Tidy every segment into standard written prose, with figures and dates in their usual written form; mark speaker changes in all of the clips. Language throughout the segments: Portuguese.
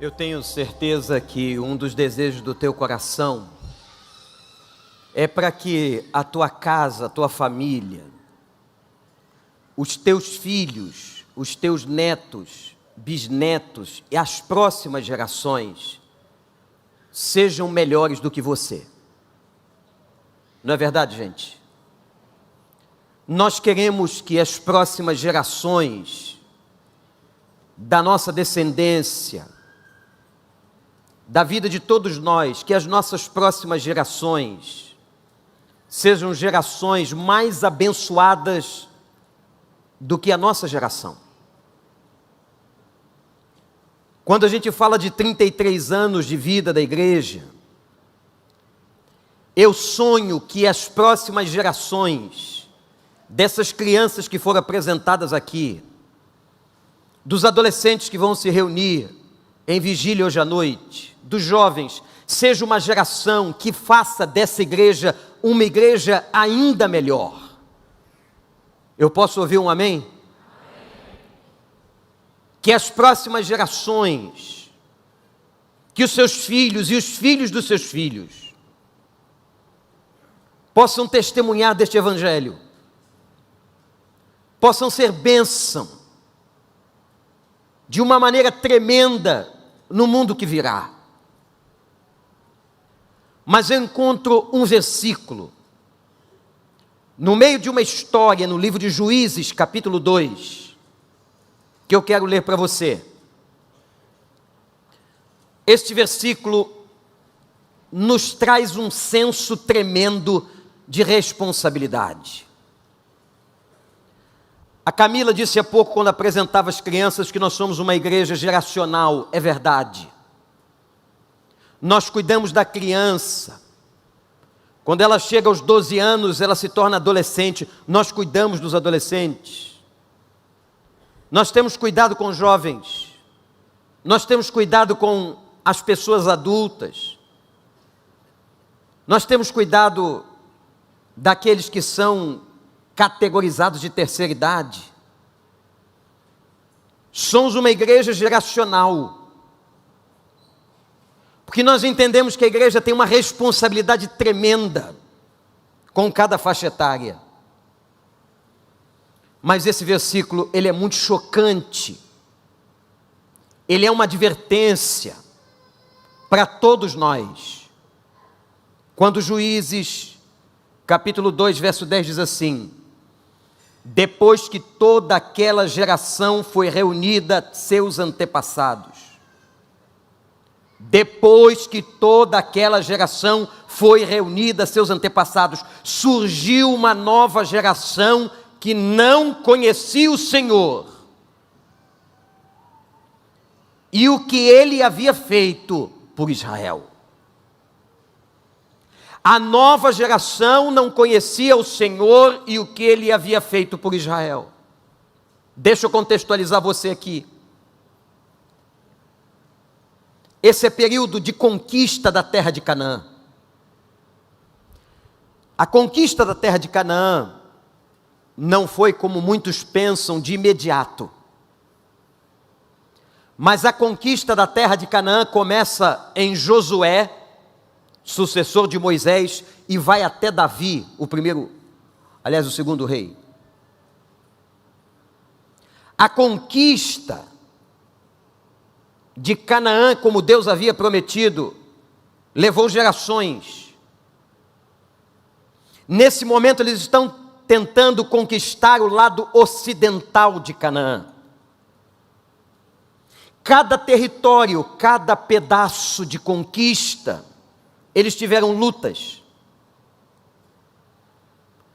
Speaker 1: Eu tenho certeza que um dos desejos do teu coração é para que a tua casa, a tua família, os teus filhos, os teus netos, bisnetos e as próximas gerações sejam melhores do que você. Não é verdade, gente? Nós queremos que as próximas gerações da nossa descendência, da vida de todos nós, que as nossas próximas gerações sejam gerações mais abençoadas do que a nossa geração. Quando a gente fala de 33 anos de vida da igreja, eu sonho que as próximas gerações dessas crianças que foram apresentadas aqui, dos adolescentes que vão se reunir em vigília hoje à noite, dos jovens, seja uma geração que faça dessa igreja uma igreja ainda melhor. Eu posso ouvir um amém? Que as próximas gerações, que os seus filhos e os filhos dos seus filhos possam testemunhar deste evangelho, possam ser bênção de uma maneira tremenda no mundo que virá. Mas eu encontro um versículo no meio de uma história no livro de Juízes, capítulo 2, que eu quero ler para você. Este versículo nos traz um senso tremendo de responsabilidade. A Camila disse há pouco, quando apresentava as crianças, que nós somos uma igreja geracional. É verdade. Nós cuidamos da criança. Quando ela chega aos 12 anos, ela se torna adolescente. Nós cuidamos dos adolescentes. Nós temos cuidado com os jovens. Nós temos cuidado com as pessoas adultas. Nós temos cuidado daqueles que são categorizados de terceira idade. Somos uma igreja geracional, porque nós entendemos que a igreja tem uma responsabilidade tremenda com cada faixa etária. Mas esse versículo, ele é muito chocante. Ele é uma advertência para todos nós. Quando Juízes, capítulo 2, verso 10 diz assim: depois que toda aquela geração foi reunida, seus antepassados. Depois que toda aquela geração foi reunida, seus antepassados, surgiu uma nova geração que não conhecia o Senhor. E o que ele havia feito por Israel. A nova geração não conhecia o Senhor e o que ele havia feito por Israel. Deixa eu contextualizar você aqui. Esse é período de conquista da terra de Canaã. A conquista da terra de Canaã não foi, como muitos pensam, de imediato. Mas a conquista da terra de Canaã começa em Josué, sucessor de Moisés, e vai até Davi, o segundo rei. A conquista de Canaã, como Deus havia prometido, levou gerações. Nesse momento eles estão tentando conquistar o lado ocidental de Canaã. Cada território, cada pedaço de conquista, eles tiveram lutas.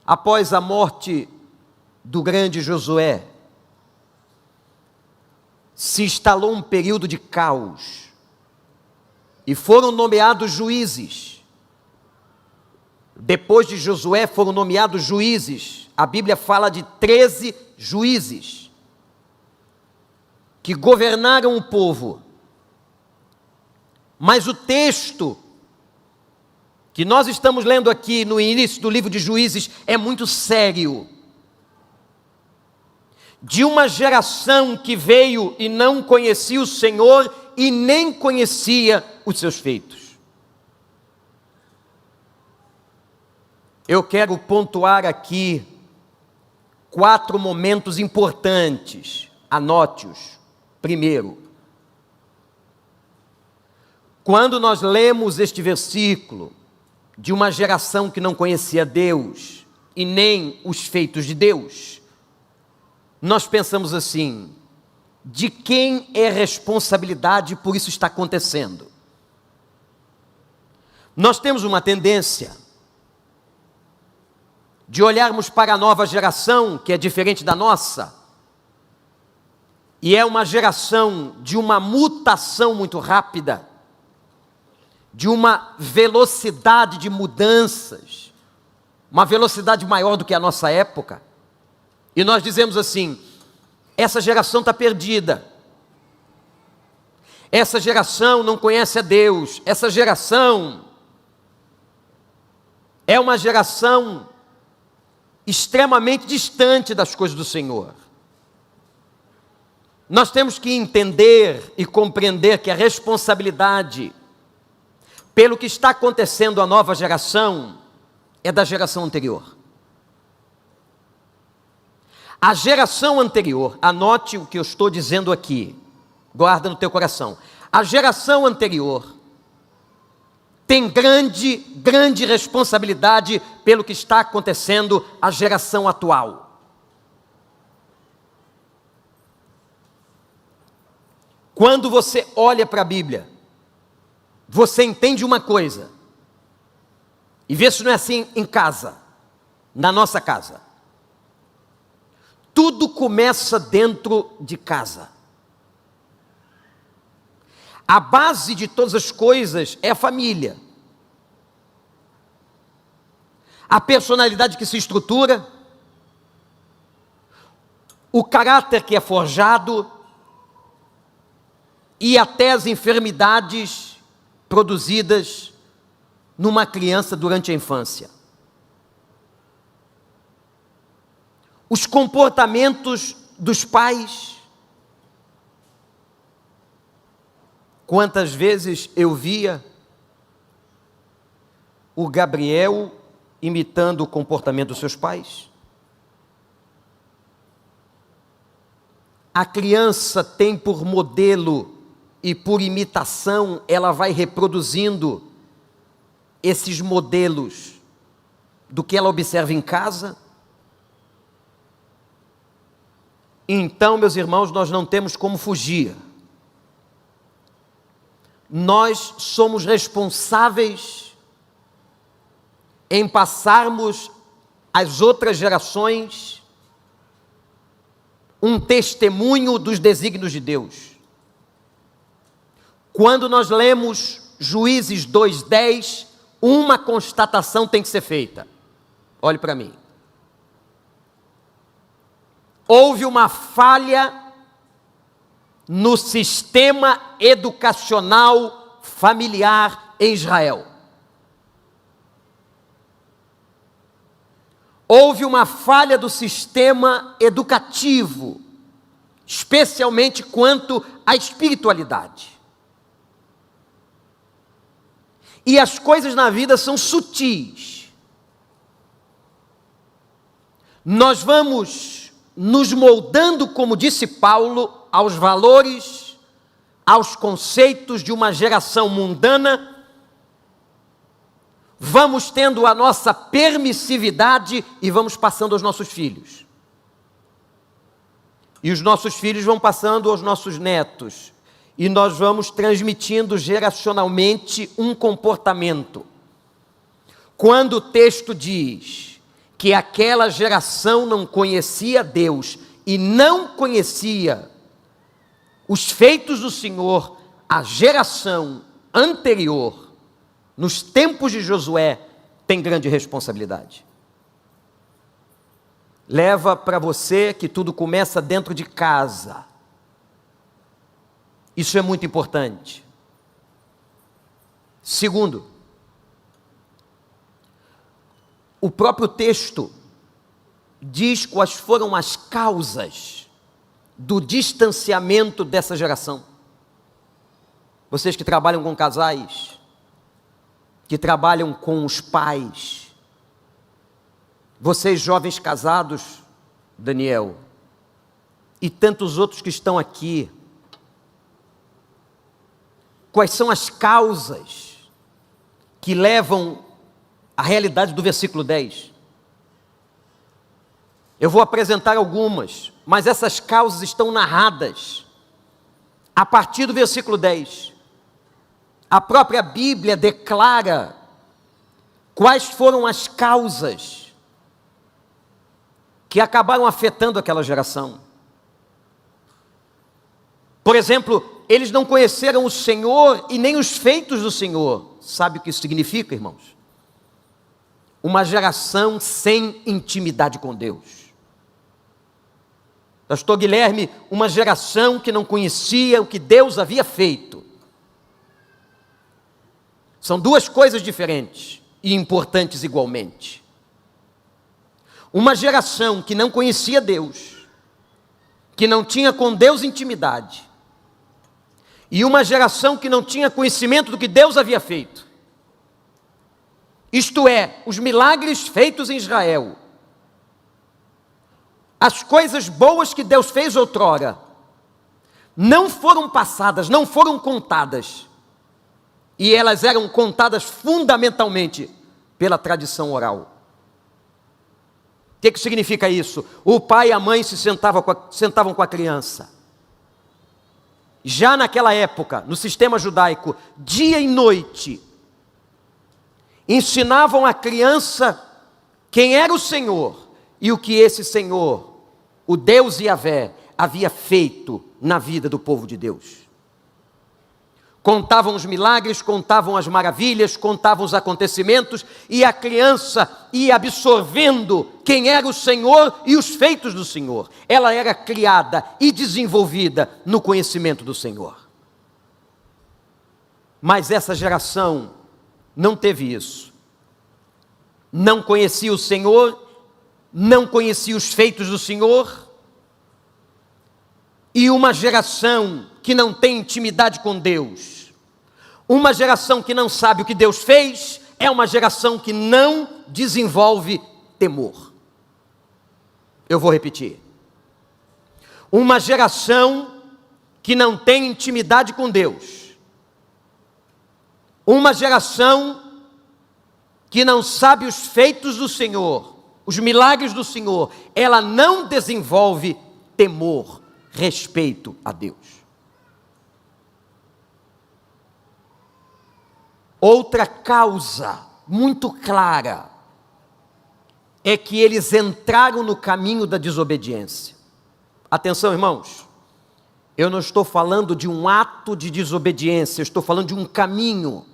Speaker 1: Após a morte do grande Josué, se instalou um período de caos e foram nomeados juízes. Depois de Josué foram nomeados juízes. A Bíblia fala de 13 juízes que governaram o povo. Mas o texto que nós estamos lendo aqui no início do livro de Juízes é muito sério. De uma geração que veio e não conhecia o Senhor e nem conhecia os seus feitos. Eu quero pontuar aqui 4 momentos importantes, anote-os. Primeiro, quando nós lemos este versículo de uma geração que não conhecia Deus e nem os feitos de Deus, nós pensamos assim: de quem é responsabilidade por isso estar acontecendo? Nós temos uma tendência de olharmos para a nova geração, que é diferente da nossa, e é uma geração de uma mutação muito rápida, de uma velocidade de mudanças, uma velocidade maior do que a nossa época, e nós dizemos assim: essa geração está perdida, essa geração não conhece a Deus, essa geração é uma geração extremamente distante das coisas do Senhor. Nós temos que entender e compreender que a responsabilidade pelo que está acontecendo à nova geração é da geração anterior. A geração anterior, anote o que eu estou dizendo aqui, guarda no teu coração. A geração anterior tem grande responsabilidade pelo que está acontecendo à geração atual. Quando você olha para a Bíblia, você entende uma coisa, e vê se não é assim em casa, na nossa casa. Tudo começa dentro de casa. A base de todas as coisas é a família. A personalidade que se estrutura, o caráter que é forjado e até as enfermidades produzidas numa criança durante a infância. Os comportamentos dos pais. Quantas vezes eu via o Gabriel imitando o comportamento dos seus pais? A criança tem por modelo e por imitação, ela vai reproduzindo esses modelos do que ela observa em casa. Então, meus irmãos, nós não temos como fugir. Nós somos responsáveis em passarmos às outras gerações um testemunho dos desígnios de Deus. Quando nós lemos Juízes 2:10, uma constatação tem que ser feita. Olhe para mim. Houve uma falha no sistema educacional familiar em Israel. Houve uma falha do sistema educativo, especialmente quanto à espiritualidade. E as coisas na vida são sutis. Nós vamos nos moldando, como disse Paulo, aos valores, aos conceitos de uma geração mundana, vamos tendo a nossa permissividade e vamos passando aos nossos filhos. E os nossos filhos vão passando aos nossos netos. E nós vamos transmitindo geracionalmente um comportamento. Quando o texto diz que aquela geração não conhecia Deus e não conhecia os feitos do Senhor, a geração anterior, nos tempos de Josué, tem grande responsabilidade. Leva para você que tudo começa dentro de casa. Isso é muito importante. Segundo, o próprio texto diz quais foram as causas do distanciamento dessa geração. Vocês que trabalham com casais, que trabalham com os pais, vocês jovens casados, Daniel, e tantos outros que estão aqui, quais são as causas que levam à realidade do versículo 10? Eu vou apresentar algumas, mas essas causas estão narradas a partir do versículo 10. A própria Bíblia declara quais foram as causas que acabaram afetando aquela geração. Por exemplo, eles não conheceram o Senhor e nem os feitos do Senhor. Sabe o que isso significa, irmãos? Uma geração sem intimidade com Deus. Pastor Guilherme, uma geração que não conhecia o que Deus havia feito. São duas coisas diferentes e importantes igualmente. Uma geração que não conhecia Deus, que não tinha com Deus intimidade, e uma geração que não tinha conhecimento do que Deus havia feito. Isto é, os milagres feitos em Israel, as coisas boas que Deus fez outrora, não foram passadas, não foram contadas, e elas eram contadas fundamentalmente pela tradição oral. O que significa isso? O pai e a mãe sentavam com a criança. Já naquela época, no sistema judaico, dia e noite, ensinavam a criança quem era o Senhor e o que esse Senhor, o Deus Yahvé, havia feito na vida do povo de Deus. Contavam os milagres, contavam as maravilhas, contavam os acontecimentos, e a criança ia absorvendo quem era o Senhor e os feitos do Senhor. Ela era criada e desenvolvida no conhecimento do Senhor. Mas essa geração não teve isso. Não conhecia o Senhor, não conhecia os feitos do Senhor, e uma geração que não tem intimidade com Deus, uma geração que não sabe o que Deus fez, é uma geração que não desenvolve temor. Eu vou repetir. Uma geração que não tem intimidade com Deus, uma geração que não sabe os feitos do Senhor, os milagres do Senhor, ela não desenvolve temor, respeito a Deus. Outra causa muito clara é que eles entraram no caminho da desobediência. Atenção, irmãos, eu não estou falando de um ato de desobediência, eu estou falando de um caminho.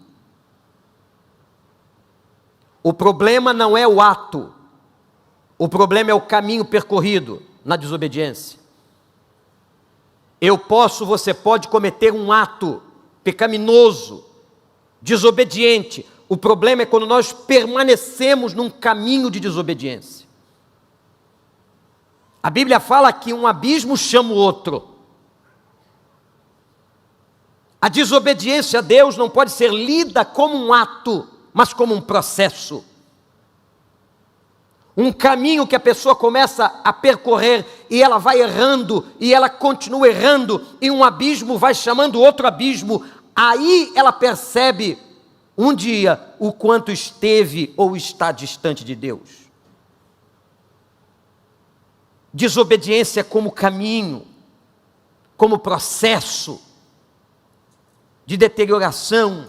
Speaker 1: O problema não é o ato, o problema é o caminho percorrido na desobediência. Você pode cometer um ato pecaminoso, desobediente. O problema é quando nós permanecemos num caminho de desobediência. A Bíblia fala que um abismo chama o outro. A desobediência a Deus não pode ser lida como um ato, mas como um processo. Um caminho que a pessoa começa a percorrer e ela vai errando, e ela continua errando, e um abismo vai chamando outro abismo. Aí ela percebe um dia o quanto esteve ou está distante de Deus. Desobediência como caminho, como processo de deterioração.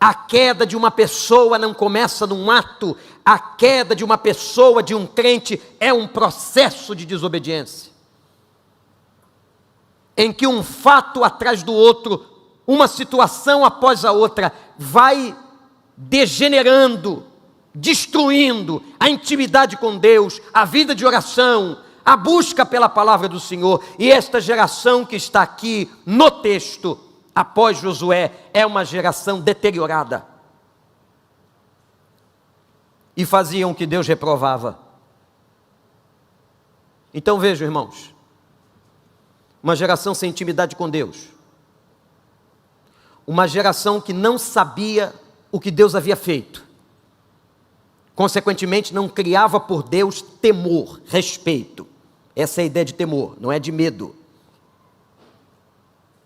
Speaker 1: A queda de uma pessoa não começa num ato, a queda de uma pessoa, de um crente, é um processo de desobediência, em que um fato atrás do outro, uma situação após a outra, vai degenerando, destruindo a intimidade com Deus, a vida de oração, a busca pela palavra do Senhor. E esta geração que está aqui no texto, após Josué, é uma geração deteriorada. E faziam o que Deus reprovava. Então vejam, irmãos, uma geração sem intimidade com Deus, uma geração que não sabia o que Deus havia feito, consequentemente não criava por Deus temor, respeito. Essa é a ideia de temor, não é de medo.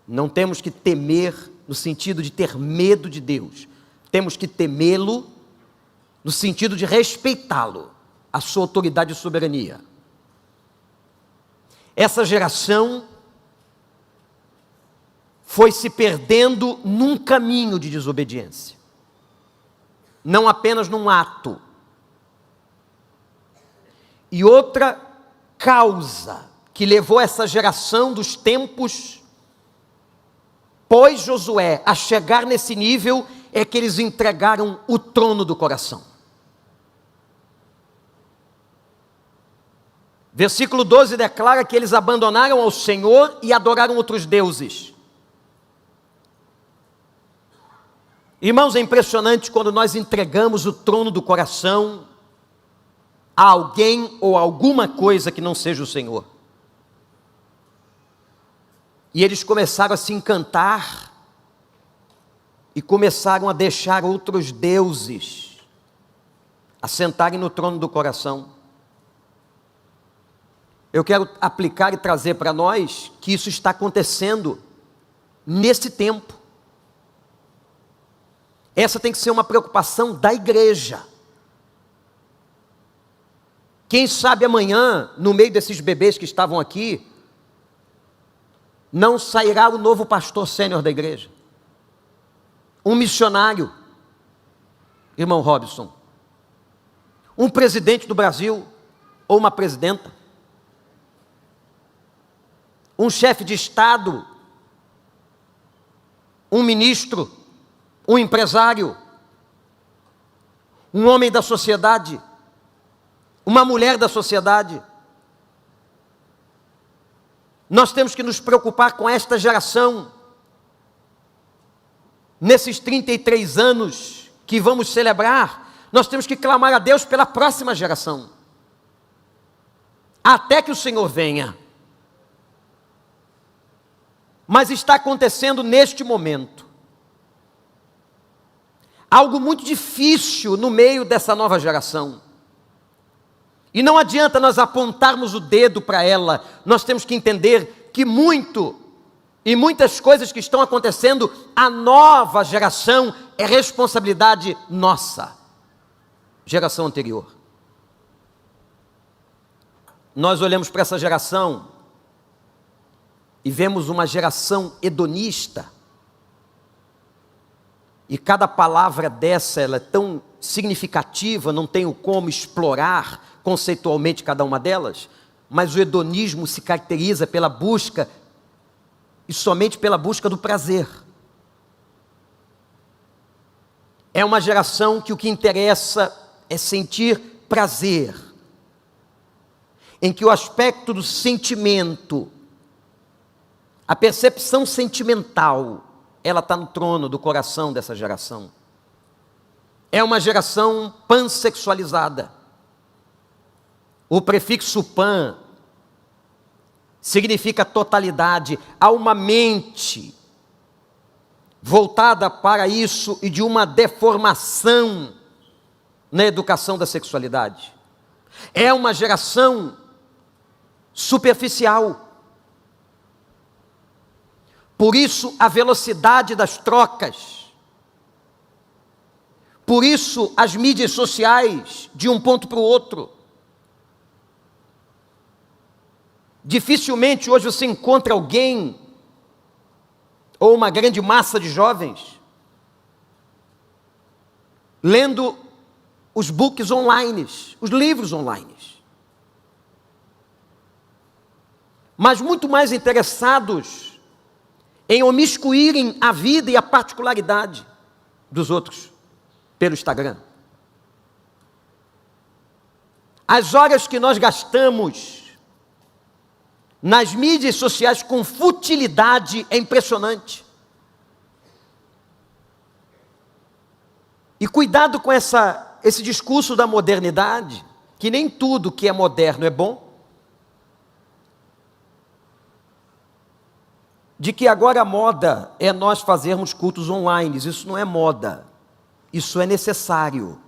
Speaker 1: Não temos que temer no sentido de ter medo de Deus, temos que temê-lo no sentido de respeitá-lo, a sua autoridade e soberania. Essa geração foi se perdendo num caminho de desobediência, não apenas num ato. E outra causa que levou essa geração dos tempos pós Josué a chegar nesse nível é que eles entregaram o trono do coração. Versículo 12 declara que eles abandonaram ao Senhor e adoraram outros deuses. Irmãos, é impressionante quando nós entregamos o trono do coração a alguém ou alguma coisa que não seja o Senhor. E eles começaram a se encantar e começaram a deixar outros deuses assentarem no trono do coração. Eu quero aplicar e trazer para nós que isso está acontecendo nesse tempo. Essa tem que ser uma preocupação da igreja. Quem sabe amanhã, no meio desses bebês que estavam aqui, não sairá o novo pastor sênior da igreja, um missionário, irmão Robson, um presidente do Brasil, ou uma presidenta, um chefe de Estado, um ministro, um empresário, um homem da sociedade, uma mulher da sociedade. Nós temos que nos preocupar com esta geração, nesses 33 anos que vamos celebrar, nós temos que clamar a Deus pela próxima geração, até que o Senhor venha. Mas está acontecendo neste momento algo muito difícil no meio dessa nova geração. E não adianta nós apontarmos o dedo para ela, nós temos que entender que muitas coisas que estão acontecendo, a nova geração é responsabilidade nossa, geração anterior. Nós olhamos para essa geração e vemos uma geração hedonista, e cada palavra dessa ela é tão significativa, não tenho como explorar conceitualmente cada uma delas, mas o hedonismo se caracteriza pela busca, e somente pela busca do prazer. É uma geração que o que interessa é sentir prazer, em que o aspecto do sentimento, a percepção sentimental, ela está no trono do coração dessa geração. É uma geração pansexualizada. O prefixo pan significa totalidade. Há uma mente voltada para isso e de uma deformação na educação da sexualidade. É uma geração superficial. Por isso a velocidade das trocas, por isso as mídias sociais de um ponto para o outro. Dificilmente hoje você encontra alguém, ou uma grande massa de jovens, lendo os books online, os livros online, mas muito mais interessados em omiscuírem a vida e a particularidade dos outros pelo Instagram. As horas que nós gastamos nas mídias sociais com futilidade é impressionante. E cuidado com esse discurso da modernidade, que nem tudo que é moderno é bom. de que agora a moda é nós fazermos cultos online. Isso não é moda, isso é necessário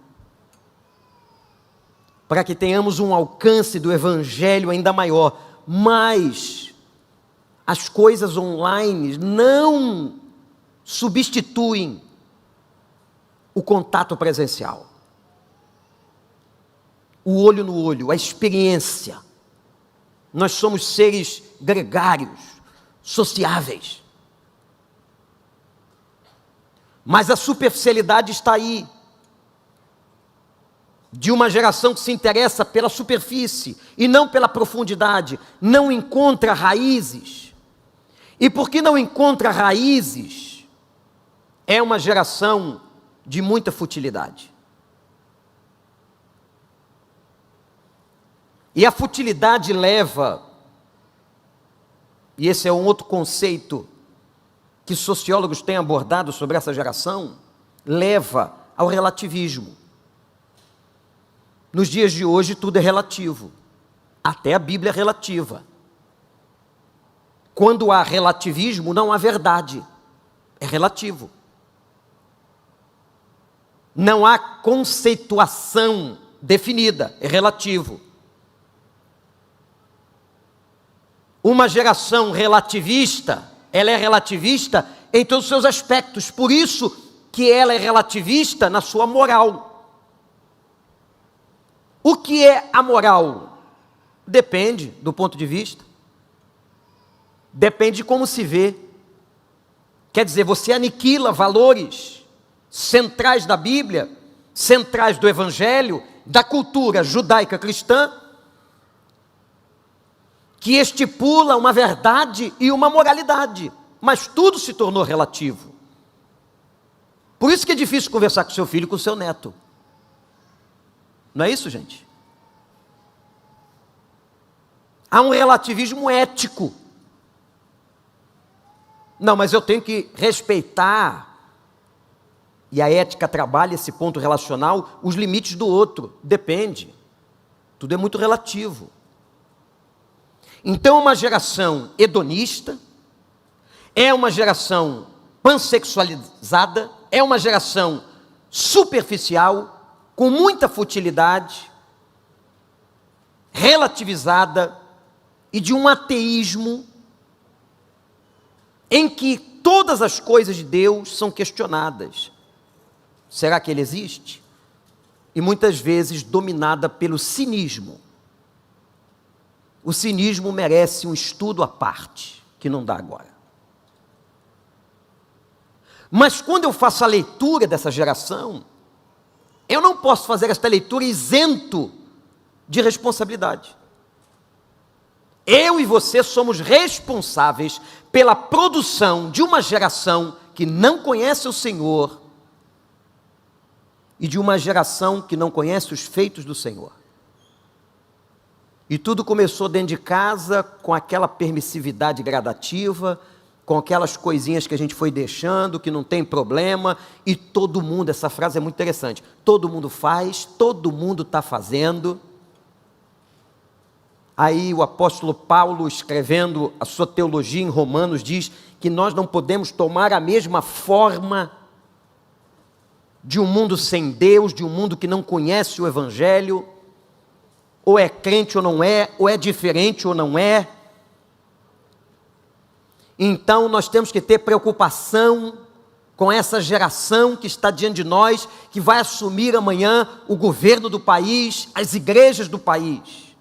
Speaker 1: para que tenhamos um alcance do Evangelho ainda maior. Mas as coisas online não substituem o contato presencial, o olho no olho, a experiência. Nós somos seres gregários, sociáveis. Mas a superficialidade está aí, de uma geração que se interessa pela superfície e não pela profundidade, não encontra raízes. E porque não encontra raízes, é uma geração de muita futilidade. E a futilidade leva, e esse é um outro conceito que sociólogos têm abordado sobre essa geração, leva ao relativismo. Nos dias de hoje tudo é relativo, até a Bíblia é relativa. Quando há relativismo, não há verdade, é relativo. Não há conceituação definida, é relativo. Uma geração relativista, ela é relativista em todos os seus aspectos, por isso que ela é relativista na sua moral. O que é a moral? Depende do ponto de vista, depende de como se vê. Quer dizer, você aniquila valores centrais da Bíblia, centrais do Evangelho, da cultura judaica cristã, que estipula uma verdade e uma moralidade, mas tudo se tornou relativo. Por isso que é difícil conversar com seu filho e com seu neto. Não é isso, gente? Há um relativismo ético. Não, mas eu tenho que respeitar, e a ética trabalha esse ponto relacional, os limites do outro. Depende. Tudo é muito relativo. Então, uma geração hedonista, é uma geração pansexualizada, é uma geração superficial, com muita futilidade, relativizada, e de um ateísmo em que todas as coisas de Deus são questionadas. Será que ele existe? E muitas vezes dominada pelo cinismo. O cinismo merece um estudo à parte, que não dá agora. Mas quando eu faço a leitura dessa geração, eu não posso fazer esta leitura isento de responsabilidade. Eu e você somos responsáveis pela produção de uma geração que não conhece o Senhor e de uma geração que não conhece os feitos do Senhor. E tudo começou dentro de casa, com aquela permissividade gradativa, com aquelas coisinhas que a gente foi deixando, que não tem problema, e todo mundo, essa frase é muito interessante, todo mundo faz, todo mundo está fazendo. Aí o apóstolo Paulo, escrevendo a sua teologia em Romanos, diz que nós não podemos tomar a mesma forma de um mundo sem Deus, de um mundo que não conhece o Evangelho, ou é crente ou não é, ou é diferente ou não é. Então nós temos que ter preocupação com essa geração que está diante de nós, que vai assumir amanhã o governo do país, as igrejas do país.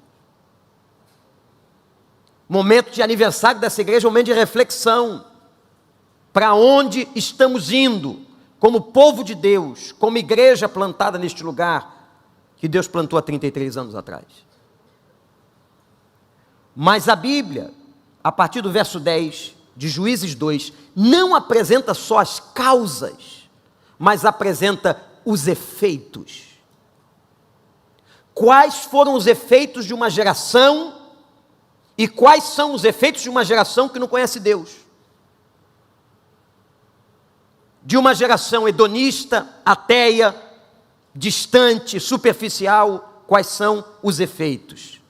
Speaker 1: Momento de aniversário dessa igreja, momento de reflexão. Para onde estamos indo, como povo de Deus, como igreja plantada neste lugar, que Deus plantou há 33 anos atrás. Mas a Bíblia, a partir do verso 10 de Juízes 2, não apresenta só as causas, mas apresenta os efeitos. Quais foram os efeitos de uma geração e quais são os efeitos de uma geração que não conhece Deus? De uma geração hedonista, ateia, distante, superficial, quais são os efeitos?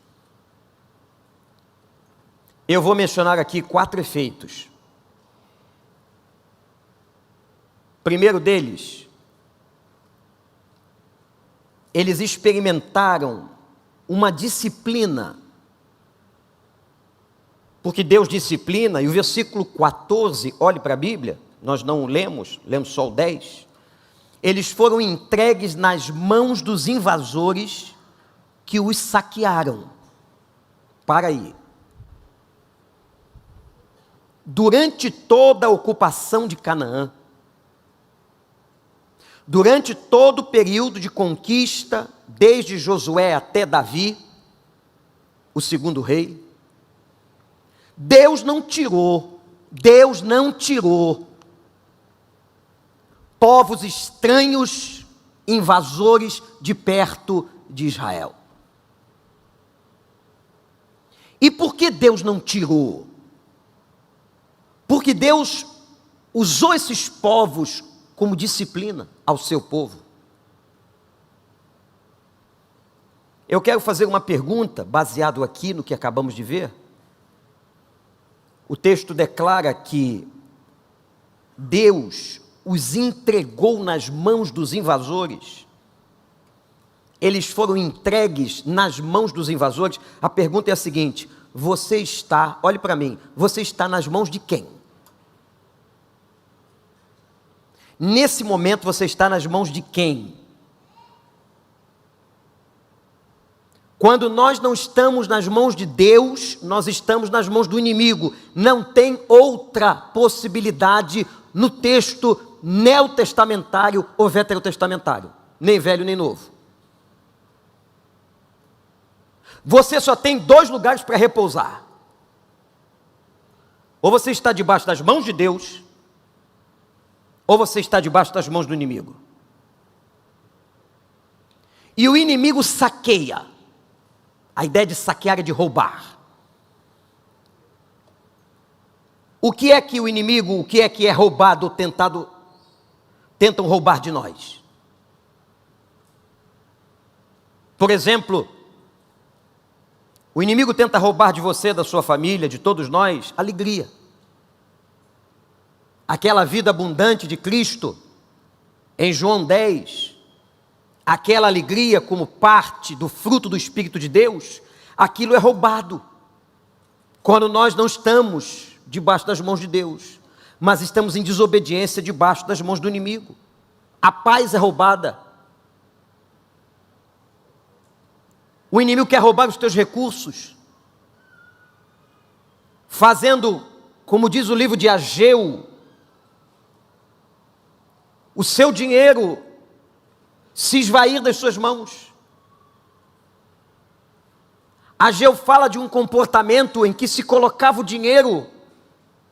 Speaker 1: Eu vou mencionar aqui 4 efeitos primeiro deles, eles experimentaram uma disciplina, porque Deus disciplina, e o versículo 14, olhe para a Bíblia, nós não o lemos só o 10, eles foram entregues nas mãos dos invasores que os saquearam. Para aí. Durante toda a ocupação de Canaã, durante todo o período de conquista, desde Josué até Davi, o segundo rei, Deus não tirou povos estranhos, invasores de perto de Israel. E por que Deus não tirou? Porque Deus usou esses povos como disciplina ao seu povo. Eu quero fazer uma pergunta, baseado aqui no que acabamos de ver. O texto declara que Deus os entregou nas mãos dos invasores. Eles foram entregues nas mãos dos invasores. A pergunta é a seguinte: você está, olhe para mim, você está nas mãos de quem? Nesse momento você está nas mãos de quem? Quando nós não estamos nas mãos de Deus, nós estamos nas mãos do inimigo. Não tem outra possibilidade no texto neotestamentário ou veterotestamentário, nem velho nem novo. Você só tem dois lugares para repousar. Ou você está debaixo das mãos de Deus, ou você está debaixo das mãos do inimigo. E o inimigo saqueia. A ideia de saquear é de roubar. O que é que o inimigo, o que é roubado, tentam roubar de nós? Por exemplo, o inimigo tenta roubar de você, da sua família, de todos nós, alegria. Aquela vida abundante de Cristo, em João 10, aquela alegria como parte do fruto do Espírito de Deus, aquilo é roubado. Quando nós não estamos debaixo das mãos de Deus, mas estamos em desobediência debaixo das mãos do inimigo. A paz é roubada. O inimigo quer roubar os teus recursos, fazendo, como diz o livro de Ageu, o seu dinheiro se esvair das suas mãos. Ageu fala de um comportamento em que se colocava o dinheiro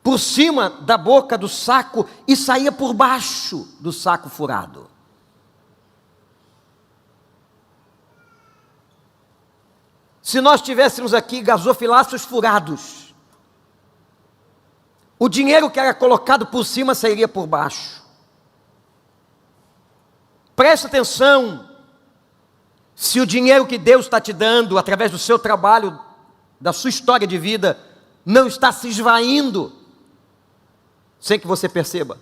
Speaker 1: por cima da boca do saco e saía por baixo do saco furado. Se nós tivéssemos aqui gasofiláceos furados, o dinheiro que era colocado por cima sairia por baixo. Preste atenção, se o dinheiro que Deus está te dando, através do seu trabalho, da sua história de vida, não está se esvaindo, sem que você perceba.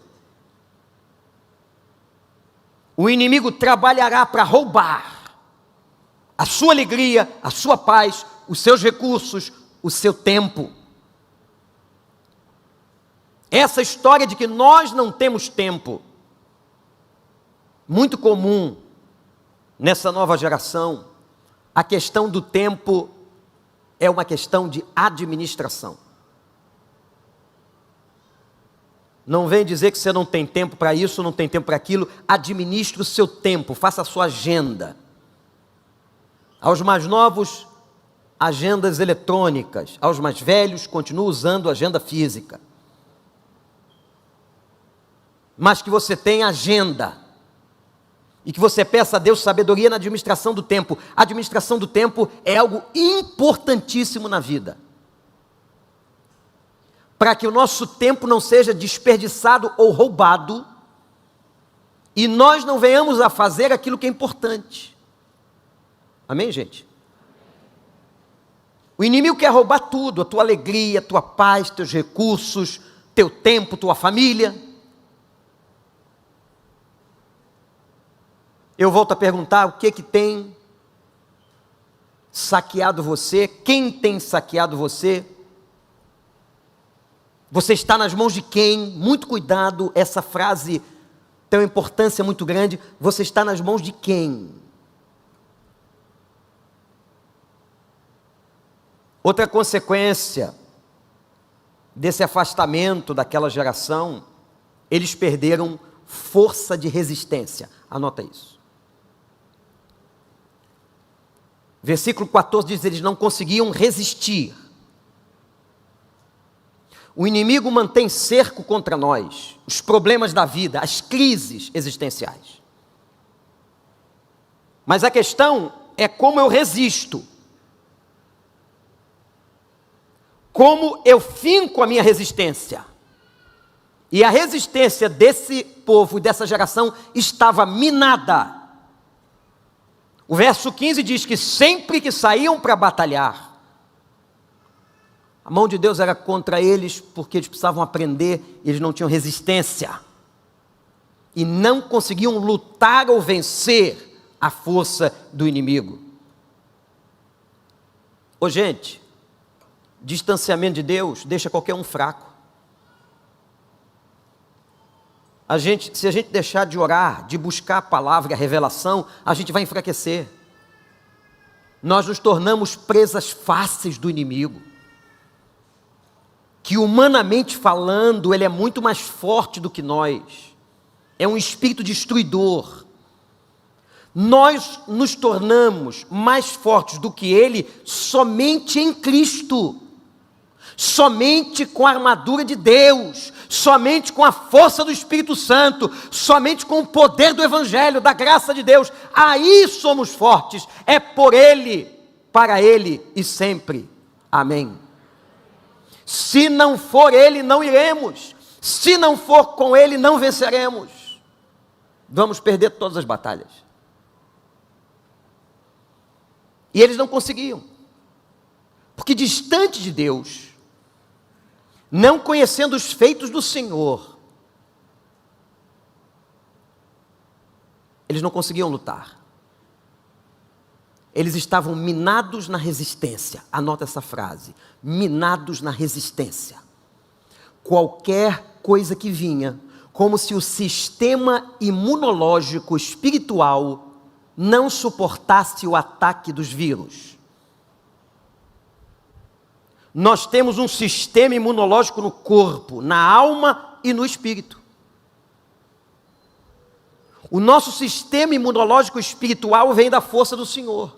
Speaker 1: O inimigo trabalhará para roubar a sua alegria, a sua paz, os seus recursos, o seu tempo. Essa história de que nós não temos tempo, muito comum nessa nova geração. A questão do tempo é uma questão de administração. Não vem dizer que você não tem tempo para isso, não tem tempo para aquilo. Administre o seu tempo, faça a sua agenda. Aos mais novos, agendas eletrônicas. Aos mais velhos, continue usando agenda física. Mas que você tenha agenda. E que você peça a Deus sabedoria na administração do tempo. A administração do tempo é algo importantíssimo na vida. Para que o nosso tempo não seja desperdiçado ou roubado, e nós não venhamos a fazer aquilo que é importante. Amém, gente? O inimigo quer roubar tudo, a tua alegria, a tua paz, teus recursos, teu tempo, tua família. Eu volto a perguntar: o que tem saqueado você? Quem tem saqueado você? Você está nas mãos de quem? Muito cuidado, essa frase tem uma importância muito grande. Você está nas mãos de quem? Outra consequência desse afastamento daquela geração, eles perderam força de resistência. Anota isso. Versículo 14 diz: eles não conseguiam resistir. O inimigo mantém cerco contra nós, os problemas da vida, as crises existenciais. Mas a questão é como eu resisto. Como eu finco a minha resistência. E a resistência desse povo e dessa geração estava minada. O verso 15 diz que sempre que saíam para batalhar, a mão de Deus era contra eles, porque eles precisavam aprender, eles não tinham resistência. E não conseguiam lutar ou vencer a força do inimigo. Ô gente, distanciamento de Deus deixa qualquer um fraco. Se a gente deixar de orar, de buscar a palavra, a revelação, a gente vai enfraquecer. Nós nos tornamos presas fáceis do inimigo, que humanamente falando, ele é muito mais forte do que nós. É um espírito destruidor. Nós nos tornamos mais fortes do que ele somente em Cristo. Somente com a armadura de Deus, somente com a força do Espírito Santo, somente com o poder do Evangelho, da graça de Deus, aí somos fortes. É por Ele, para Ele e sempre. Amém. Se não for Ele, não iremos. Se não for com Ele, não venceremos. Vamos perder todas as batalhas. E eles não conseguiam, porque distante de Deus, não conhecendo os feitos do Senhor, eles não conseguiam lutar. Eles estavam minados na resistência. Anota essa frase: minados na resistência. Qualquer coisa que vinha, como se o sistema imunológico espiritual não suportasse o ataque dos vírus. Nós temos um sistema imunológico no corpo, na alma e no espírito. O nosso sistema imunológico espiritual vem da força do Senhor.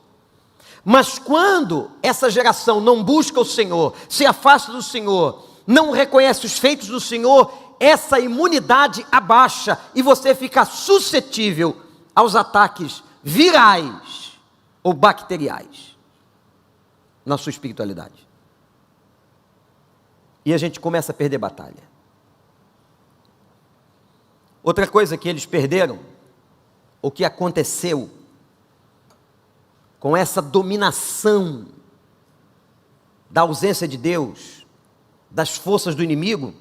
Speaker 1: Mas quando essa geração não busca o Senhor, se afasta do Senhor, não reconhece os feitos do Senhor, essa imunidade abaixa e você fica suscetível aos ataques virais ou bacteriais na sua espiritualidade. E a gente começa a perder batalha. Outra coisa que eles perderam, o que aconteceu com essa dominação da ausência de Deus, das forças do inimigo,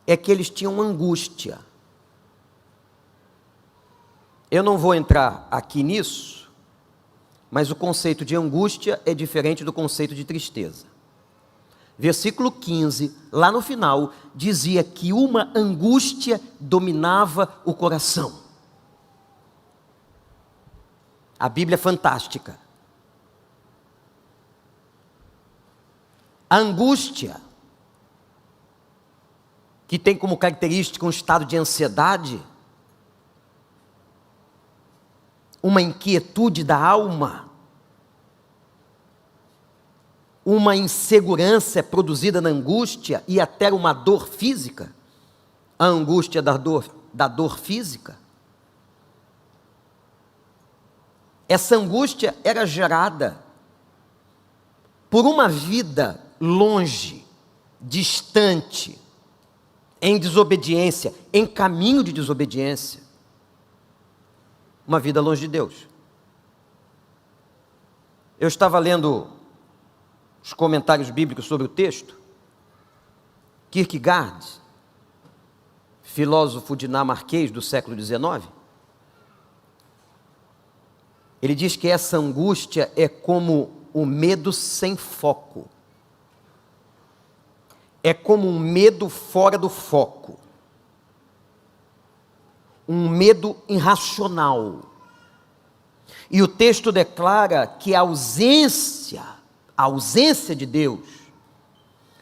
Speaker 1: é que eles tinham angústia. Eu não vou entrar aqui nisso, mas o conceito de angústia é diferente do conceito de tristeza. Versículo 15, lá no final, dizia que uma angústia dominava o coração. A Bíblia é fantástica. A angústia, que tem como característica um estado de ansiedade, uma inquietude da alma, uma insegurança produzida na angústia e até uma dor física, a angústia da dor física. Essa angústia era gerada por uma vida longe, distante, em desobediência, em caminho de desobediência. Uma vida longe de Deus. Eu estava lendo os comentários bíblicos sobre o texto. Kierkegaard, filósofo dinamarquês do século XIX, Ele diz que essa angústia é como o medo sem foco. É como um medo fora do foco. Um medo irracional. E o texto declara que a ausência de Deus,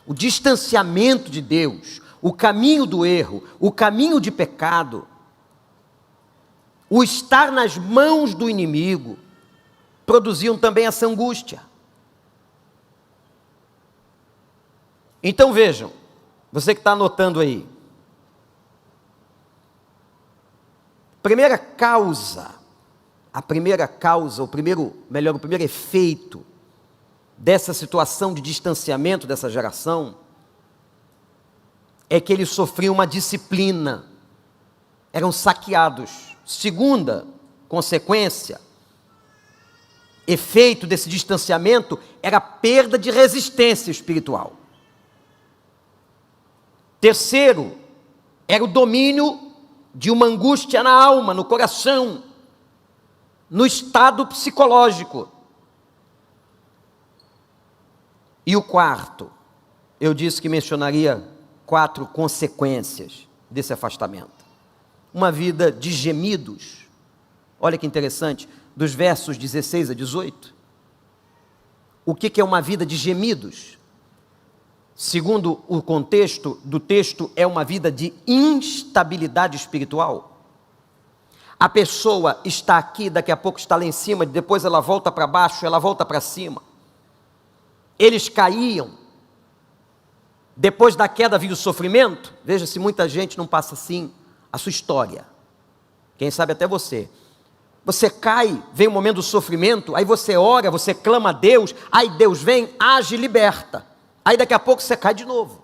Speaker 1: o distanciamento de Deus, o caminho do erro, o caminho de pecado, o estar nas mãos do inimigo, produziam também essa angústia. Então vejam, você que está anotando aí, o primeiro efeito dessa situação de distanciamento dessa geração é que eles sofriam uma disciplina, eram saqueados. Segunda consequência, efeito desse distanciamento, era a perda de resistência espiritual. Terceiro, era o domínio de uma angústia na alma, no coração, no estado psicológico. E o quarto, eu disse que mencionaria 4 consequências desse afastamento. Uma vida de gemidos. Olha que interessante, dos versos 16 a 18. O que é uma vida de gemidos? Segundo o contexto do texto, é uma vida de instabilidade espiritual. A pessoa está aqui, daqui a pouco está lá em cima, depois ela volta para baixo, ela volta para cima. Eles caíam. Depois da queda veio o sofrimento. Veja se muita gente não passa assim a sua história. Quem sabe até você. Você cai, vem o momento do sofrimento, aí você ora, você clama a Deus, aí Deus vem, age e liberta. Aí daqui a pouco você cai de novo.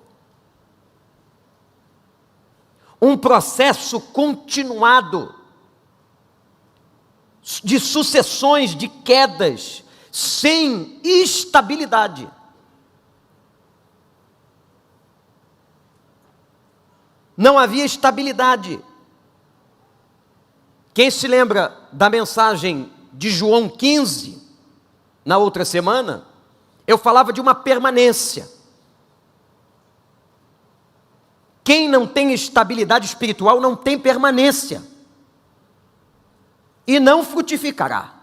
Speaker 1: Um processo continuado de sucessões de quedas, sem estabilidade. Não havia estabilidade. Quem se lembra da mensagem de João 15, na outra semana, eu falava de uma permanência. Quem não tem estabilidade espiritual não tem permanência. E não frutificará.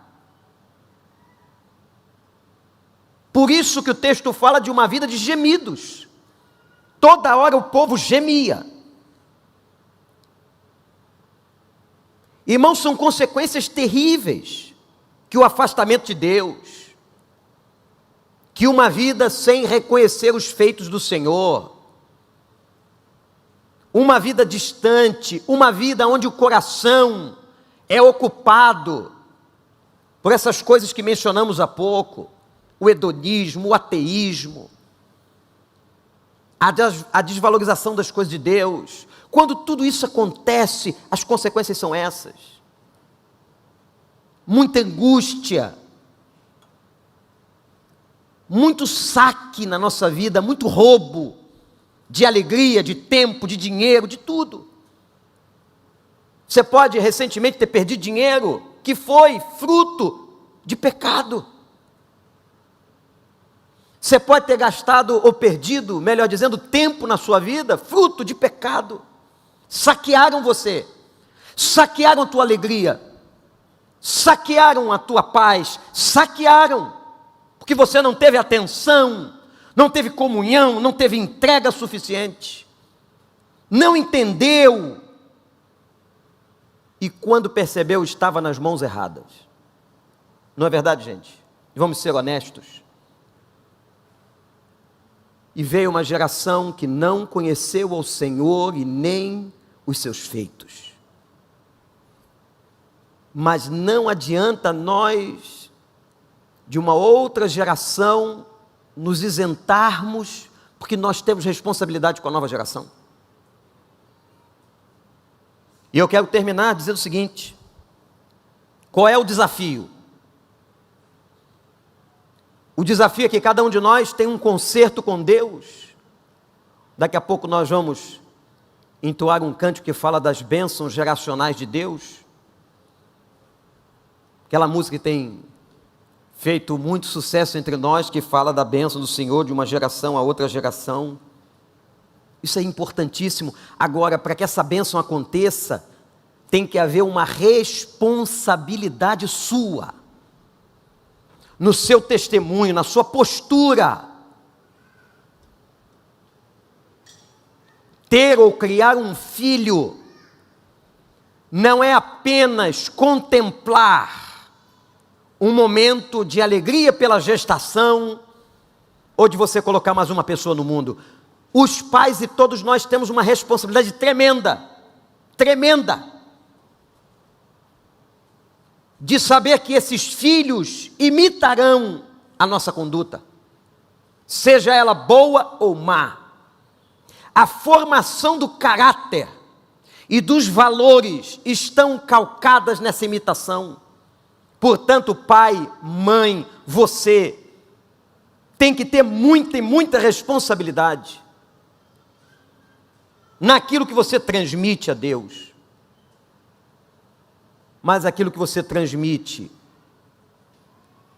Speaker 1: Por isso que o texto fala de uma vida de gemidos. Toda hora o povo gemia. Irmãos, são consequências terríveis que o afastamento de Deus, que uma vida sem reconhecer os feitos do Senhor, uma vida distante, uma vida onde o coração é ocupado por essas coisas que mencionamos há pouco, o hedonismo, o ateísmo, a desvalorização das coisas de Deus. Quando tudo isso acontece, as consequências são essas. Muita angústia, muito saque na nossa vida, muito roubo de alegria, de tempo, de dinheiro, de tudo. Você pode recentemente ter perdido dinheiro que foi fruto de pecado. Você pode ter gastado ou perdido, melhor dizendo, tempo na sua vida, fruto de pecado. Saquearam você, saquearam a tua alegria, saquearam a tua paz, saquearam, porque você não teve atenção, não teve comunhão, não teve entrega suficiente, não entendeu, e quando percebeu, estava nas mãos erradas. Não é verdade, gente? Vamos ser honestos. E veio uma geração que não conheceu ao Senhor e nem os seus feitos. Mas não adianta nós, de uma outra geração, nos isentarmos, porque nós temos responsabilidade com a nova geração. E eu quero terminar dizendo o seguinte: qual é o desafio? O desafio é que cada um de nós tem um concerto com Deus. Daqui a pouco nós vamos entoar um cântico que fala das bênçãos geracionais de Deus. Aquela música que tem feito muito sucesso entre nós, que fala da bênção do Senhor de uma geração a outra geração. Isso é importantíssimo. Agora, para que essa bênção aconteça, tem que haver uma responsabilidade sua, no seu testemunho, na sua postura. Ter ou criar um filho não é apenas contemplar um momento de alegria pela gestação, ou de você colocar mais uma pessoa no mundo. Os pais e todos nós temos uma responsabilidade tremenda, tremenda, de saber que esses filhos imitarão a nossa conduta, seja ela boa ou má. A formação do caráter e dos valores estão calcadas nessa imitação. Portanto, pai, mãe, você tem que ter muita e muita responsabilidade naquilo que você transmite a Deus. Mas aquilo que você transmite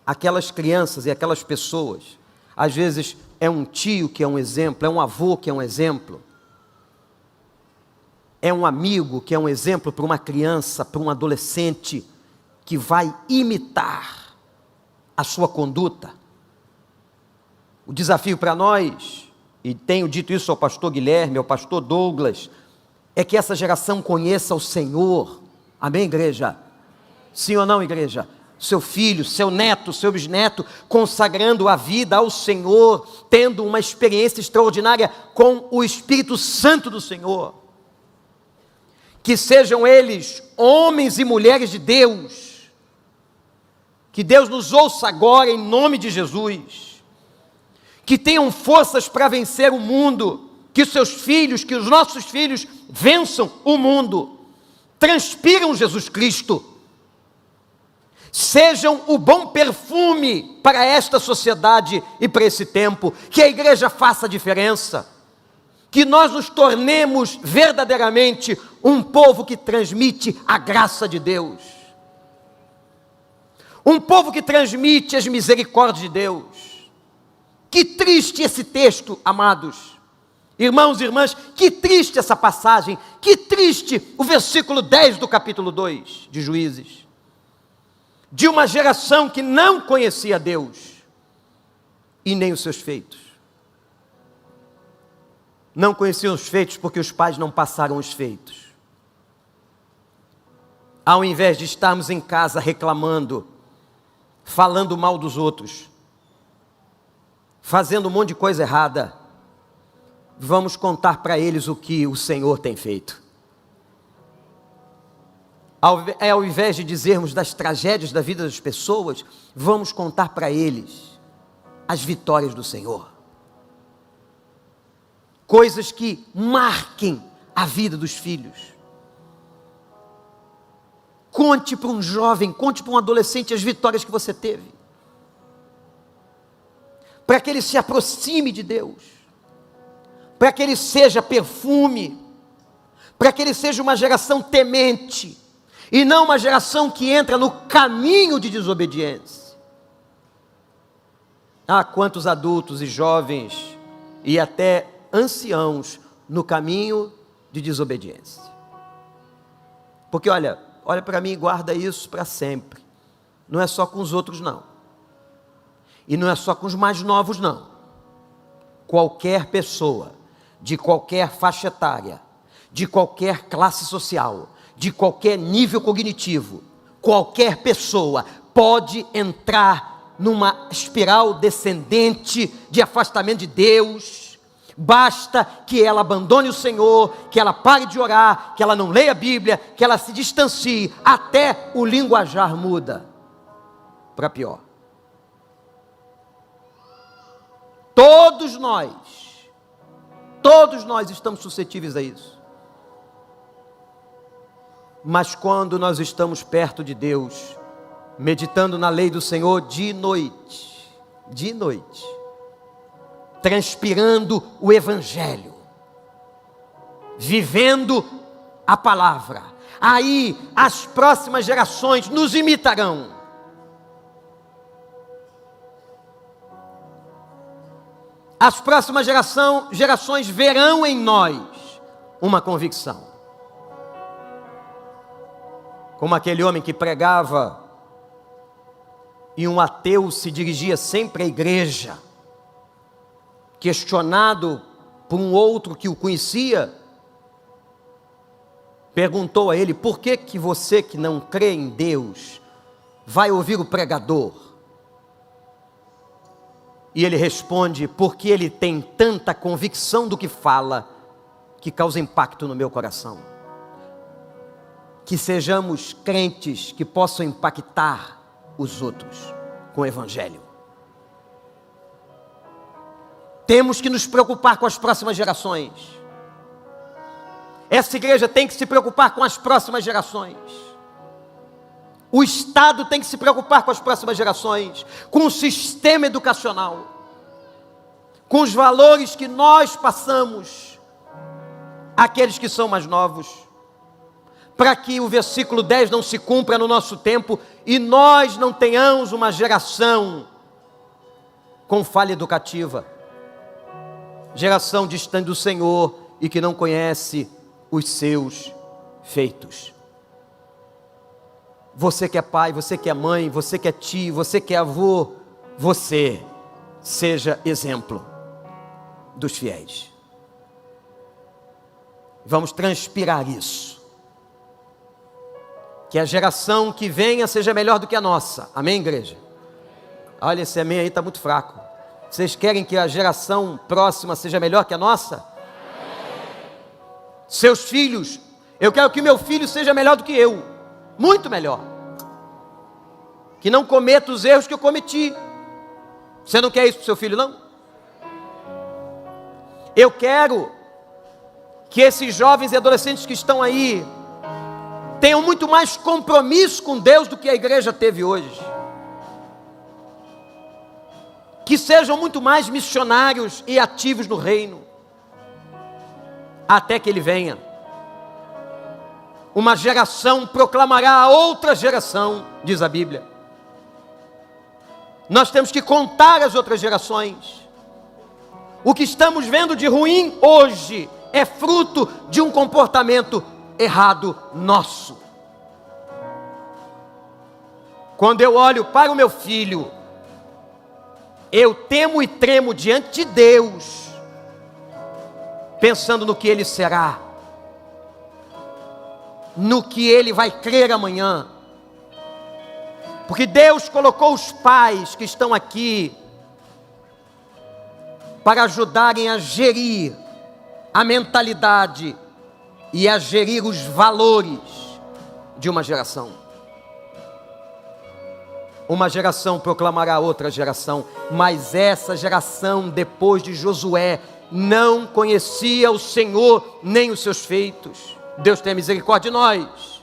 Speaker 1: àquelas crianças e aquelas pessoas, às vezes é um tio que é um exemplo, é um avô que é um exemplo, é um amigo que é um exemplo para uma criança, para um adolescente que vai imitar a sua conduta. O desafio para nós, e tenho dito isso ao pastor Guilherme, ao pastor Douglas, é que essa geração conheça o Senhor. Amém, igreja? Sim ou não, igreja? Seu filho, seu neto, seu bisneto, consagrando a vida ao Senhor, tendo uma experiência extraordinária com o Espírito Santo do Senhor. Que sejam eles homens e mulheres de Deus. Que Deus nos ouça agora em nome de Jesus. Que tenham forças para vencer o mundo. Que os seus filhos, que os nossos filhos vençam o mundo. Transpiram Jesus Cristo. Sejam o bom perfume para esta sociedade e para esse tempo. Que a igreja faça a diferença. Que nós nos tornemos verdadeiramente um povo que transmite a graça de Deus. Um povo que transmite as misericórdias de Deus. Que triste esse texto, amados. Irmãos e irmãs, que triste essa passagem. Que triste o versículo 10 do capítulo 2 de Juízes. De uma geração que não conhecia Deus e nem os seus feitos. Não conheciam os feitos porque os pais não passaram os feitos. Ao invés de estarmos em casa reclamando, falando mal dos outros, fazendo um monte de coisa errada, vamos contar para eles o que o Senhor tem feito. Ao invés de dizermos das tragédias da vida das pessoas, vamos contar para eles as vitórias do Senhor. Coisas que marquem a vida dos filhos. Conte para um jovem, conte para um adolescente as vitórias que você teve. Para que ele se aproxime de Deus. Para que ele seja perfume. Para que ele seja uma geração temente. E não uma geração que entra no caminho de desobediência. Ah, quantos adultos e jovens e até anciãos no caminho de desobediência. Porque olha para mim e guarda isso para sempre. Não é só com os outros não. E não é só com os mais novos não. Qualquer pessoa, de qualquer faixa etária, de qualquer classe social, de qualquer nível cognitivo, qualquer pessoa pode entrar numa espiral descendente de afastamento de Deus. Basta que ela abandone o Senhor, que ela pare de orar, que ela não leia a Bíblia, que ela se distancie, até o linguajar muda para pior. Todos nós estamos suscetíveis a isso. Mas quando nós estamos perto de Deus, meditando na lei do Senhor de noite, transpirando o Evangelho, vivendo a palavra, aí as próximas gerações nos imitarão. As próximas gerações verão em nós uma convicção. Como aquele homem que pregava e um ateu se dirigia sempre à igreja, questionado por um outro que o conhecia, perguntou a ele: por que você que não crê em Deus vai ouvir o pregador? E ele responde: porque ele tem tanta convicção do que fala, que causa impacto no meu coração. Que sejamos crentes que possam impactar os outros com o Evangelho. Temos que nos preocupar com as próximas gerações. Essa igreja tem que se preocupar com as próximas gerações. O Estado tem que se preocupar com as próximas gerações, com o sistema educacional, com os valores que nós passamos àqueles que são mais novos, para que o versículo 10 não se cumpra no nosso tempo e nós não tenhamos uma geração com falha educativa, geração distante do Senhor e que não conhece os seus feitos. Você que é pai, você que é mãe, você que é tio, você que é avô, você seja exemplo dos fiéis. Vamos transpirar isso. Que a geração que venha seja melhor do que a nossa. Amém, igreja? Olha, esse amém aí está muito fraco. Vocês querem que a geração próxima seja melhor que a nossa? Amém. Seus filhos, eu quero que meu filho seja melhor do que eu. Muito melhor. Que não cometa os erros que eu cometi. Você não quer isso para o seu filho, não? Eu quero que esses jovens e adolescentes que estão aí tenham muito mais compromisso com Deus do que a igreja teve hoje. Que sejam muito mais missionários e ativos no reino, até que Ele venha. Uma geração proclamará a outra geração, diz a Bíblia. Nós temos que contar as outras gerações. O que estamos vendo de ruim hoje é fruto de um comportamento errado nosso. Quando eu olho para o meu filho, eu temo e tremo diante de Deus, pensando no que ele será, no que ele vai crer amanhã. Porque Deus colocou os pais que estão aqui para ajudarem a gerir a mentalidade e a gerir os valores de uma geração. Uma geração proclamará outra geração, mas essa geração, depois de Josué, não conhecia o Senhor nem os seus feitos. Deus tenha misericórdia de nós.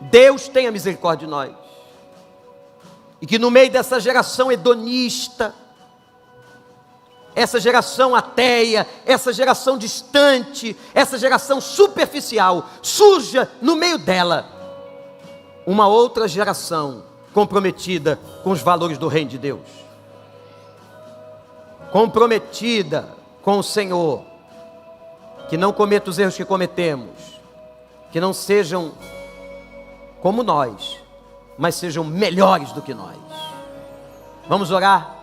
Speaker 1: Deus tenha misericórdia de nós. E que no meio dessa geração hedonista, essa geração ateia, essa geração distante, essa geração superficial, surja no meio dela uma outra geração comprometida com os valores do reino de Deus, comprometida com o Senhor, que não cometa os erros que cometemos, que não sejam como nós, mas sejam melhores do que nós. Vamos orar?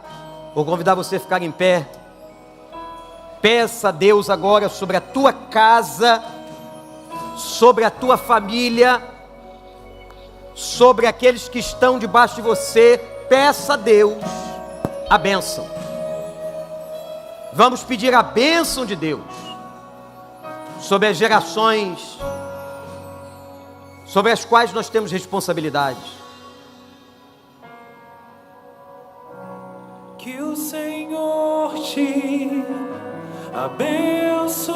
Speaker 1: Vou convidar você a ficar em pé. Peça a Deus agora sobre a tua casa, sobre a tua família, sobre aqueles que estão debaixo de você. Peça a Deus a bênção. Vamos pedir a bênção de Deus sobre as gerações sobre as quais nós temos responsabilidade.
Speaker 2: Que o Senhor te abençoe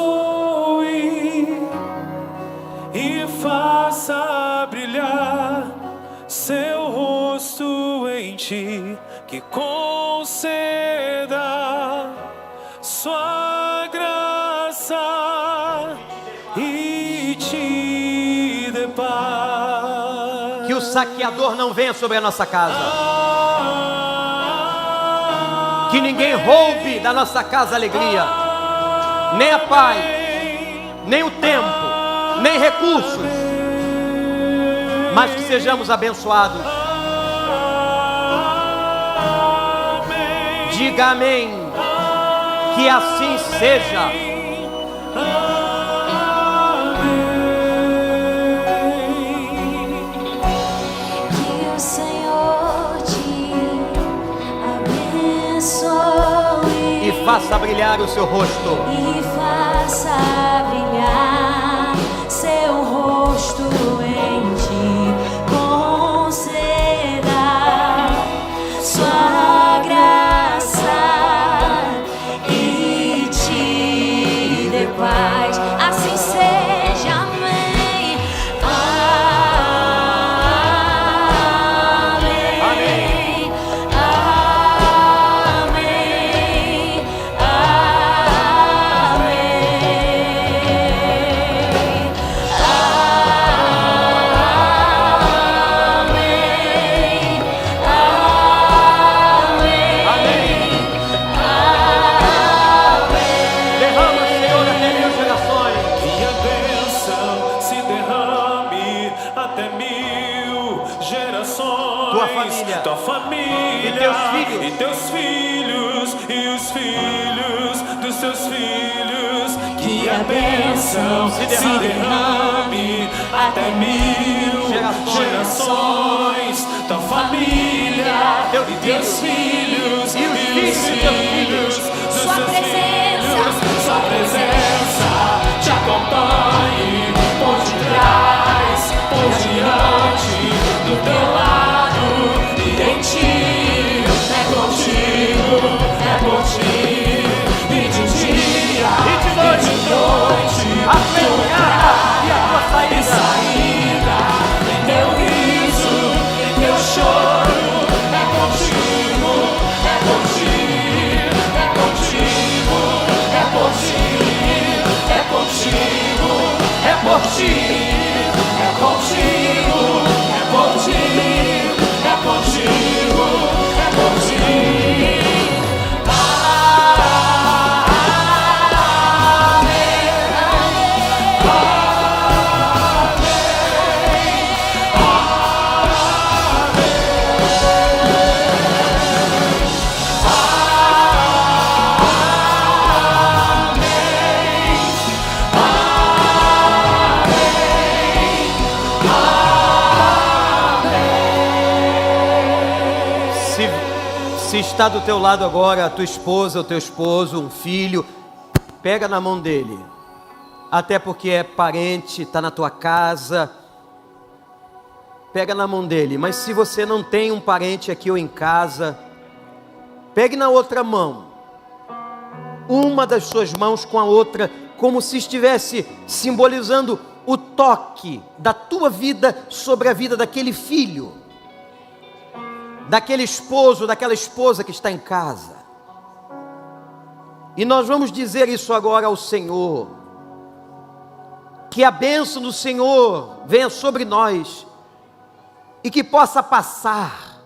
Speaker 2: e faça brilhar seu rosto em ti, que conceda sua graça e te dê paz.
Speaker 1: Que o saqueador não venha sobre a nossa casa. Que ninguém roube da nossa casa a alegria, nem a paz, nem o tempo, nem recursos, mas que sejamos abençoados. Diga amém, que assim seja.
Speaker 3: Que o Senhor te abençoe
Speaker 1: E faça brilhar o seu rosto.
Speaker 3: e faça brilhar seu rosto em ti, conceda sua graça e te dê paz. Assim seja, amém. Amém. Amém.
Speaker 1: Derrama, Senhor, até 1000 gerações.
Speaker 2: Que a bênção se derrame até 1000 gerações.
Speaker 1: Tua família.
Speaker 2: Tua família.
Speaker 1: E teus filhos.
Speaker 2: E teus filhos. E os filhos dos teus filhos. Que a bênção
Speaker 1: Se
Speaker 2: se derrame até 1000 gerações. Tua família.
Speaker 1: Teus
Speaker 2: E teus filhos.
Speaker 1: E os filhos de teus filhos.
Speaker 2: Dos
Speaker 3: Sua
Speaker 2: teus
Speaker 3: presença.
Speaker 2: filhos. Sua presença te acompanhe por detrás, por diante, do teu lado e em ti. É contigo, é por ti. E de dia,
Speaker 1: E de noite, a tua entrada e a tua saída.
Speaker 2: em teu riso, em teu choro. É contigo, é contigo, é contigo, é contigo, é contigo, é por ti, é contigo, é por ti, é contigo, é por ti.
Speaker 1: Se está do teu lado agora a tua esposa, o teu esposo, um filho, pega na mão dele. Até porque é parente, está na tua casa. Pega na mão dele. Mas se você não tem um parente aqui ou em casa, pegue na outra mão. Uma das suas mãos com a outra, como se estivesse simbolizando o toque da tua vida sobre a vida daquele filho, daquele esposo, daquela esposa que está em casa. E nós vamos dizer isso agora ao Senhor. Que a bênção do Senhor venha sobre nós e que possa passar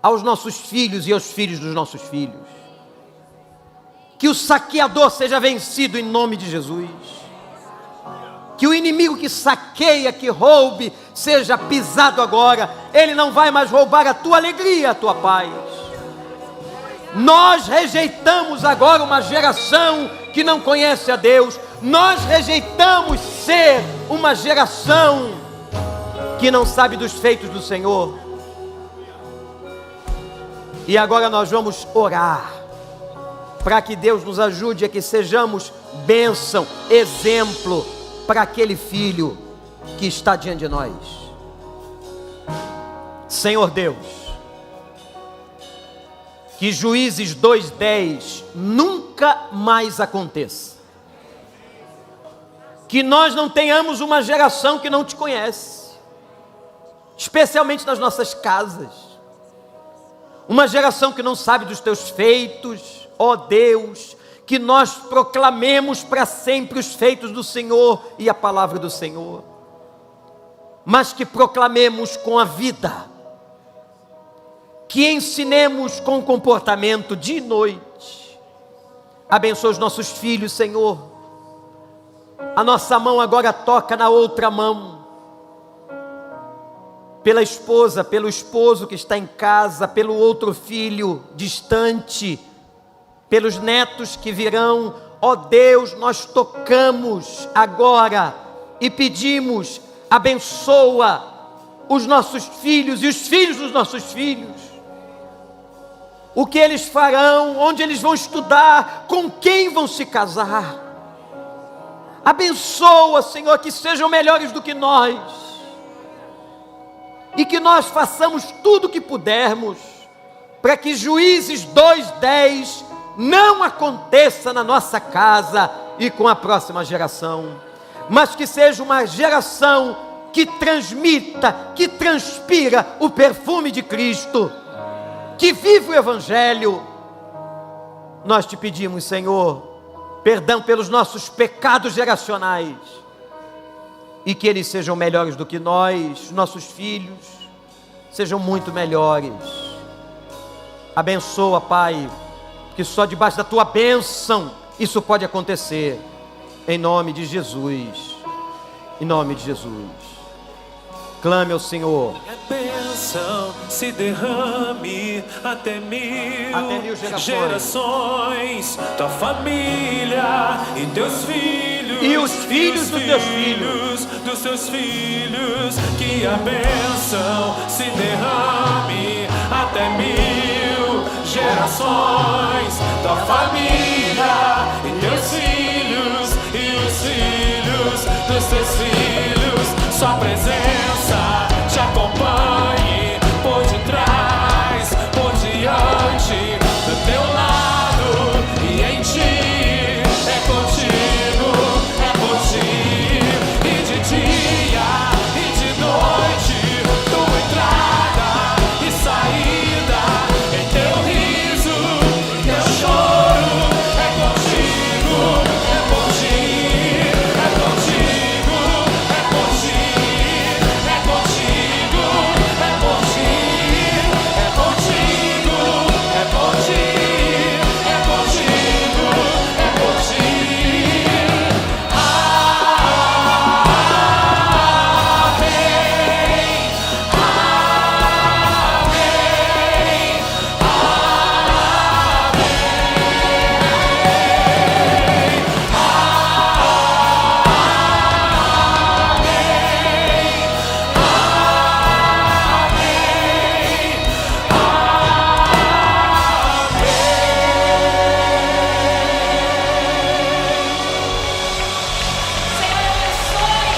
Speaker 1: aos nossos filhos e aos filhos dos nossos filhos. Que o saqueador seja vencido em nome de Jesus. Que o inimigo que saqueia, que roube, seja pisado agora. Ele não vai mais roubar a tua alegria, a tua paz. Nós rejeitamos agora uma geração que não conhece a Deus. Nós rejeitamos ser uma geração que não sabe dos feitos do Senhor. E agora nós vamos orar para que Deus nos ajude a que sejamos bênção, exemplo para aquele filho que está diante de nós. Senhor Deus, que Juízes 2:10 nunca mais aconteça. Que nós não tenhamos uma geração que não te conhece, especialmente nas nossas casas. Uma geração que não sabe dos teus feitos, ó Deus. Que nós proclamemos para sempre os feitos do Senhor e a palavra do Senhor. Mas que proclamemos com a vida. que ensinemos com comportamento dia e noite. Abençoa os nossos filhos, Senhor. A nossa mão agora toca na outra mão. Pela esposa, pelo esposo que está em casa, pelo outro filho distante, pelos netos que virão. Ó Deus, nós tocamos agora e pedimos, abençoa os nossos filhos e os filhos dos nossos filhos. O que eles farão, onde eles vão estudar, com quem vão se casar. Abençoa, Senhor, que sejam melhores do que nós. E que nós façamos tudo o que pudermos, para que Juízes 2:10 não aconteça na nossa casa e com a próxima geração, mas que seja uma geração que transmita, que transpira o perfume de Cristo, que vive o Evangelho. Nós te pedimos, Senhor, perdão pelos nossos pecados geracionais, e que eles sejam melhores do que nós, nossos filhos sejam muito melhores. Abençoa, Pai, que só debaixo da tua bênção isso pode acontecer, em nome de Jesus, em nome de Jesus. Clame ao Senhor.
Speaker 2: A bênção se derrame até mil gerações, tua família e teus filhos,
Speaker 1: e os filhos dos teus
Speaker 2: filhos dos teus filhos. Que a bênção se derrame até 1000 gerações, tua família e teus filhos e os filhos dos teus filhos. Sua presença te acompanhe por detrás, por diante, do teu lado e em ti. É contigo, e de dia e de noite, tua entrada e saída, em teu riso, teu choro. É contigo, por ti, contigo, por ti, contigo, por ti, contigo, por ti, contigo, por ti.
Speaker 3: Senhor, abençoe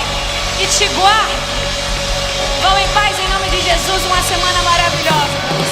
Speaker 3: e te guarde. Vão em paz em nome de Jesus, uma semana maravilhosa.